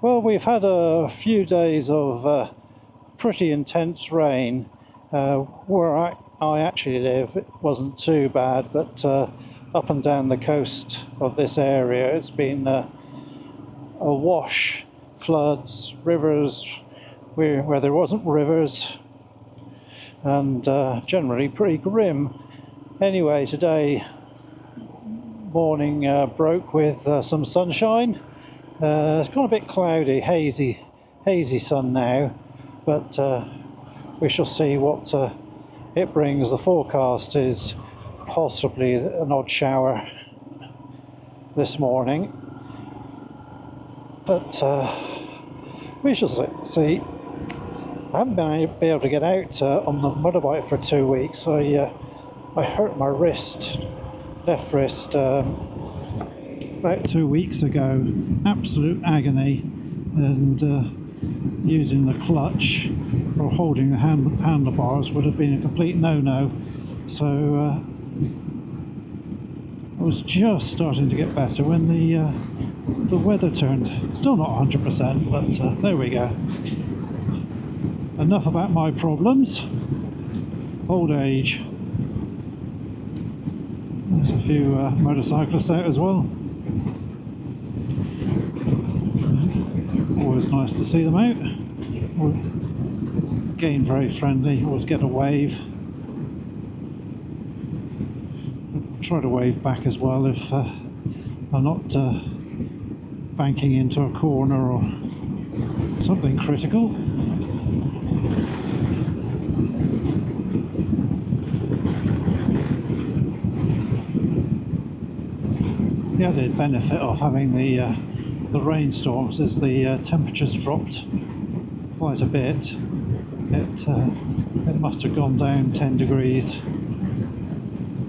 Well, we've had a few days of pretty intense rain. Where I actually live, it wasn't too bad, but up and down the coast of this area, it's been awash, floods, rivers where there wasn't rivers, and generally pretty grim. Anyway, today morning broke with some sunshine. It's gone a bit cloudy, hazy sun now, but we shall see what it brings. The forecast is possibly an odd shower this morning, but we shall see. I haven't been able to get out on the motorbike for 2 weeks. I hurt my wrist, left wrist, about 2 weeks ago. Absolute agony, and using the clutch or holding the handlebars would have been a complete no-no. So I was just starting to get better when the weather turned. Still not 100%, but there we go. Enough about my problems. Old age. There's a few motorcyclists out as well. Always nice to see them out. Again, very friendly. Always get a wave. Try to wave back as well if I'm not banking into a corner or something critical. The added benefit of having the rainstorms is the temperatures dropped quite a bit. It must have gone down 10 degrees.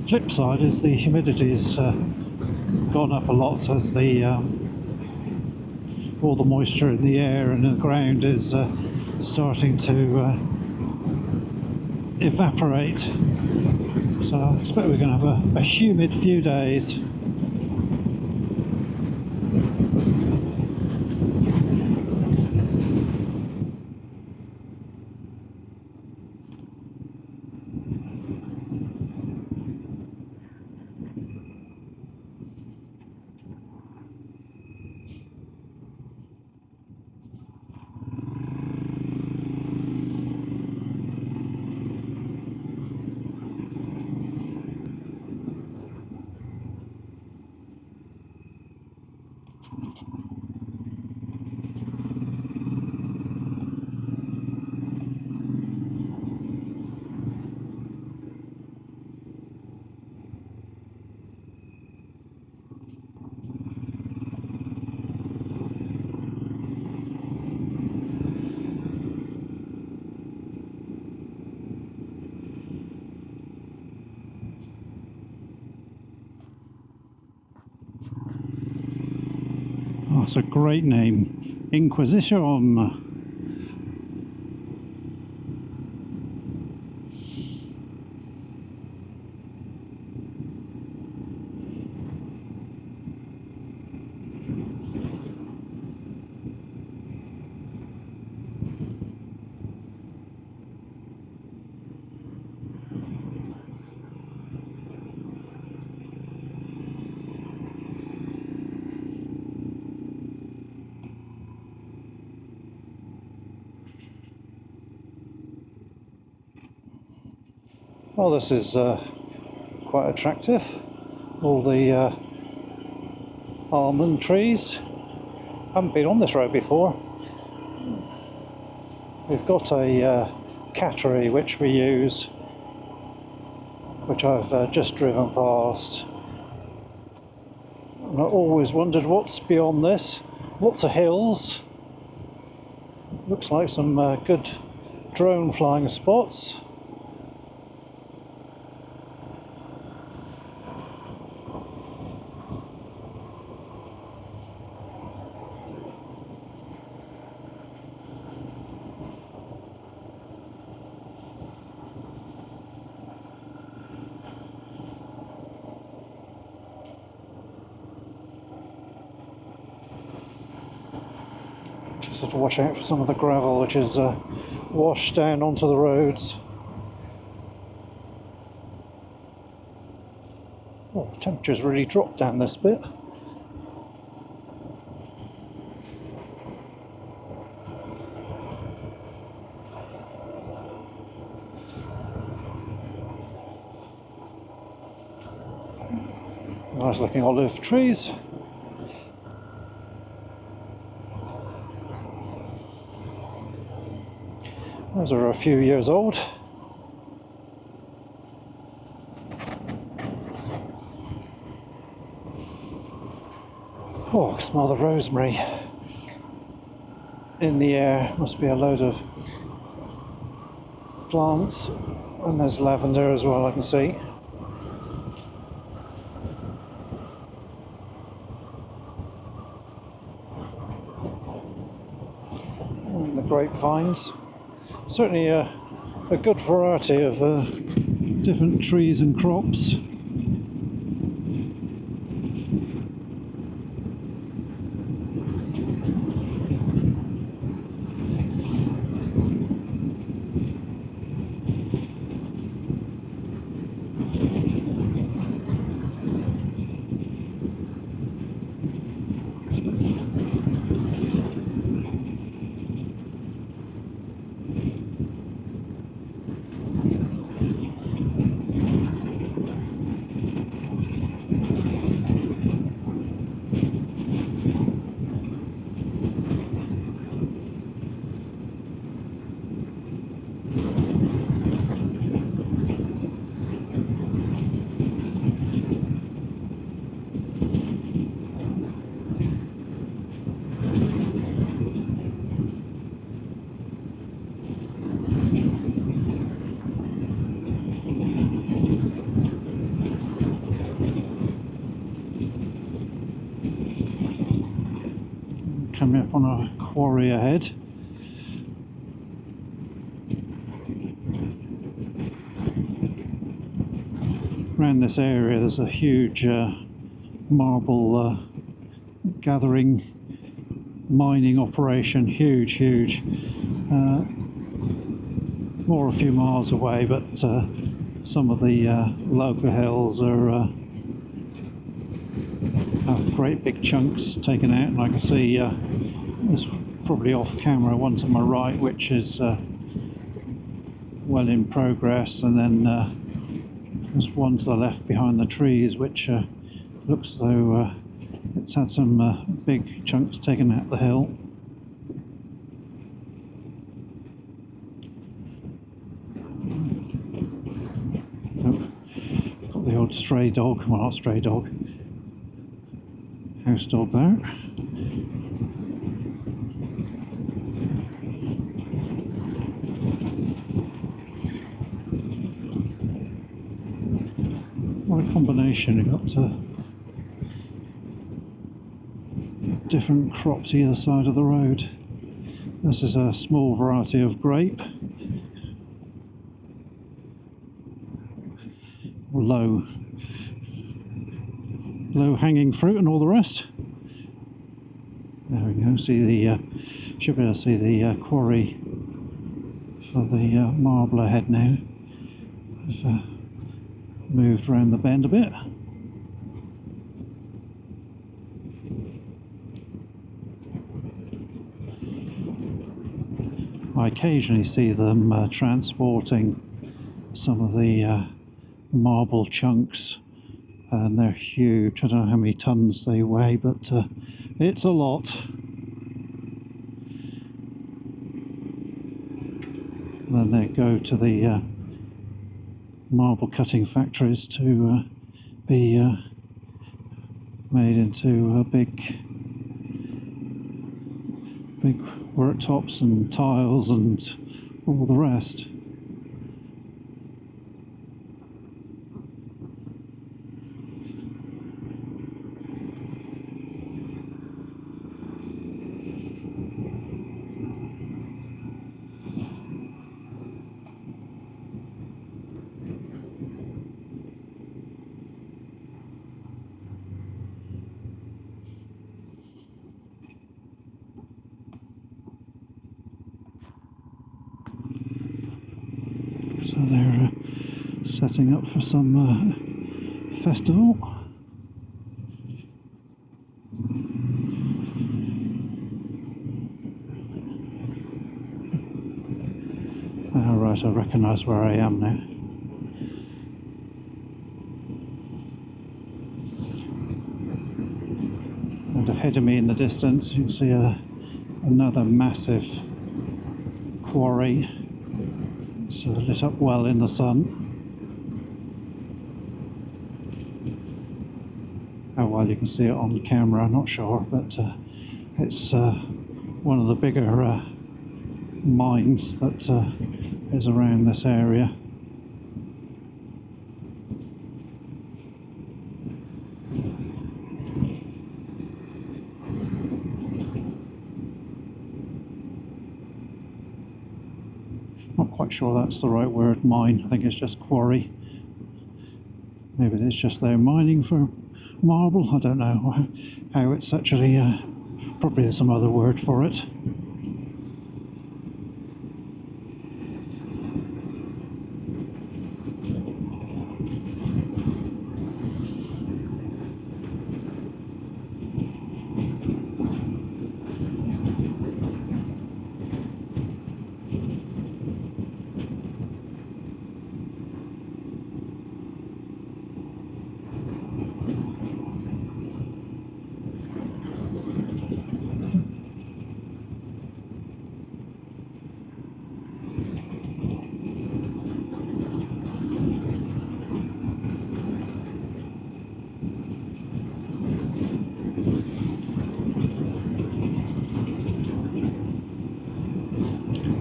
Flip side is the humidity's gone up a lot as all the moisture in the air and in the ground is starting to evaporate. So I expect we're going to have a humid few days. Oh, it's a great name, Inquisition. Well, this is quite attractive. All the almond trees. Haven't been on this road before. We've got a cattery which we use, which I've just driven past. And I always wondered what's beyond this. Lots of hills. Looks like some good drone flying spots. Just have to watch out for some of the gravel which is washed down onto the roads. Oh, the temperature's really dropped down this bit. Nice looking olive trees. Those are a few years old. Oh, I can smell the rosemary in the air. Must be a load of plants. And there's lavender as well, I can see. And the grapevines. Certainly a good variety of different trees and crops. Coming up on a quarry ahead. Around this area there's a huge marble gathering mining operation, huge. More a few miles away, but some of the local hills are have great big chunks taken out, and I can see there's probably off camera one to my right which is well in progress, and then there's one to the left behind the trees which looks as though it's had some big chunks taken out the hill. Oh, got the old stray dog, well not stray dog, house dog there. What a combination, you've got different crops either side of the road. This is a small variety of grape, low hanging fruit and all the rest. There we go, see the should be able to see the quarry for the marble ahead now. I've moved around the bend a bit. I occasionally see them transporting some of the marble chunks, and they're huge. I don't know how many tons they weigh, but it's a lot. And then they go to the marble cutting factories to be made into big worktops and tiles and all the rest. So they're setting up for some festival. Oh, right, I recognise where I am now. And ahead of me in the distance you can see another massive quarry. It's lit up well in the sun. How well you can see it on camera, I'm not sure, but it's one of the bigger mines that is around this area. Not quite sure that's the right word, mine. I think it's just quarry. Maybe it's just they're mining for marble. I don't know how it's actually. Probably there's some other word for it.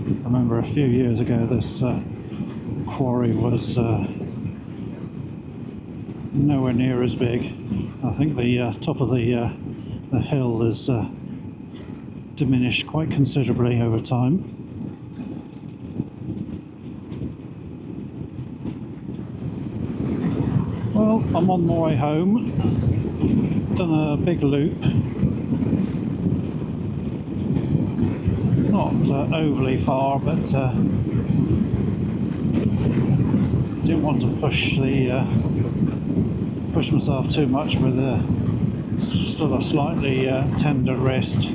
I remember a few years ago this quarry was nowhere near as big. I think the top of the hill is diminished quite considerably over time. Well, I'm on my way home. Done a big loop. Not overly far, but didn't want to push myself too much with still a slightly tender wrist.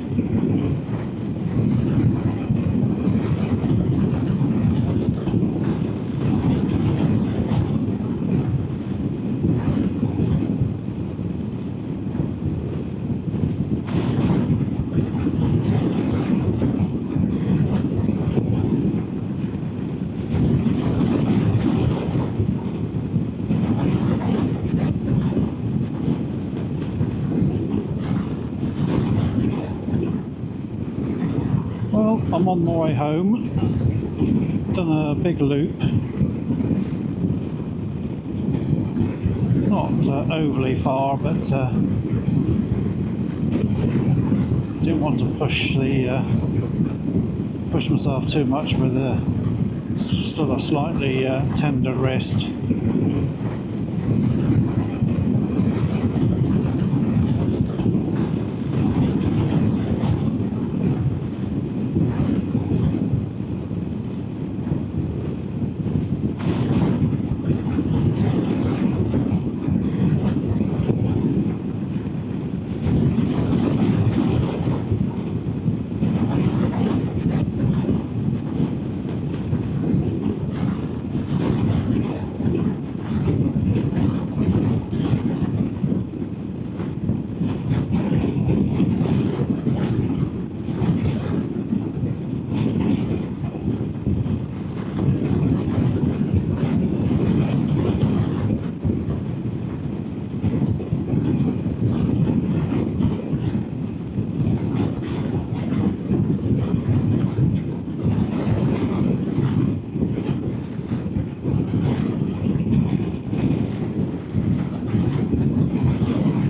Well, I'm on my way home. Done a big loop. Not overly far, but didn't want to push myself too much with still a slightly tender wrist.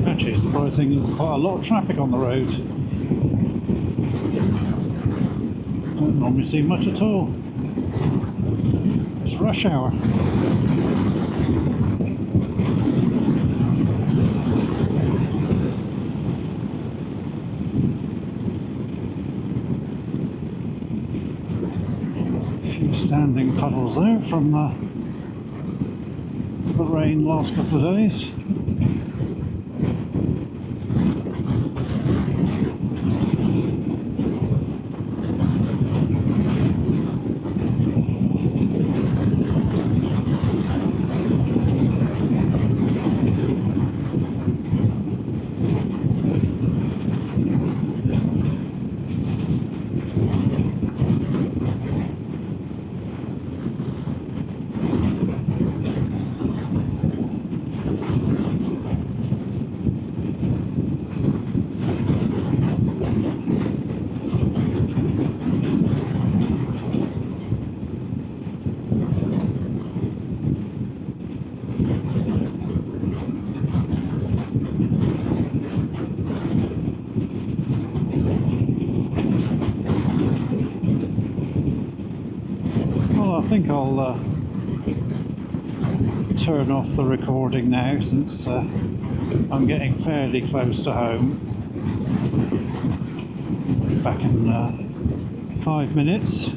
Actually, surprising, quite a lot of traffic on the road. Don't normally see much at all. It's rush hour. A few standing puddles there from the rain last couple of days. Well, I think I'll turn off the recording now, since I'm getting fairly close to home. Back in 5 minutes.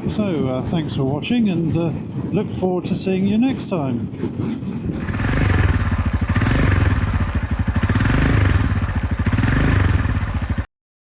So thanks for watching, and look forward to seeing you next time.